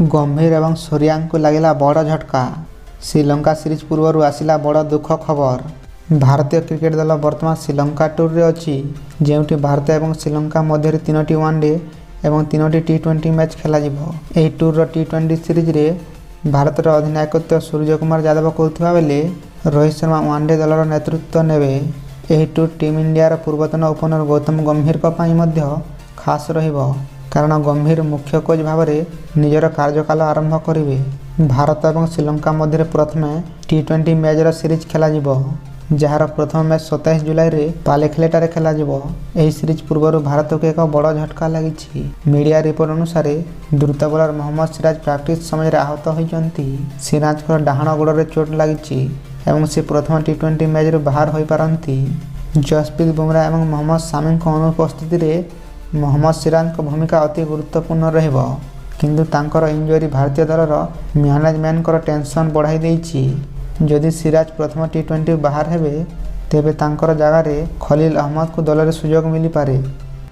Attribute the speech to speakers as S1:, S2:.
S1: गंभीर एवं सूर्या को लगिला बड़ झटका। श्रीलंका सीरीज पूर्व आसिला बड़ दुख खबर। भारतीय क्रिकेट दल बर्तमान श्रीलंका टूर रे अछि, जेउठी भारत एवं श्रीलंका मध्य 3टी वनडे एवं 3टी टी20 मैच खेला जिवो। एही टूर टी20 सीरीज रे भारतर अधिनायकत्व सूर्यकुमार यादव करुथिबा बेले रोहित शर्मा वनडे दलर नेतृत्व नेबे। एही टूर टीम इंडिया पूर्वतन ओपनर गौतम गंभीर को पाई मध्य खास रहिबो, कारण गंभीर मुख्य कोच भाव में निजर कार्यकाल आरंभ करेंगे। भारत और श्रीलंका मध्य प्रथमे टी20 मैचर सीरीज खेल जार प्रथम मैच 27 जुलाई रे पालेखेलेटारे खेल। यह सीरीज पूर्व भारत को एक बड़ झटका लगी। मीडिया रिपोर्ट अनुसार द्रुत बॉलर मोहम्मद सिराज प्रैक्टिस समय आहत होती। सिराज को डाहाण गोड़ चोट लगी और से प्रथम टी20 मैच बाहर हो पारती। जसप्रीत बुमराह और मोहम्मद शामी अनुपस्थिति रे मोहम्मद सिराज को भूमिका अति गुरुत्वपूर्ण रहिबो, किंतु तांकर इंजरी भारतीय दलर मैनेजमेंट को टेंशन बढ़ाई देइछि। जदि सिराज प्रथम टी20 बाहर हेबे तेबे तांकर जगह रे खलील अहमद को दल रे सुयोग मिली पारे।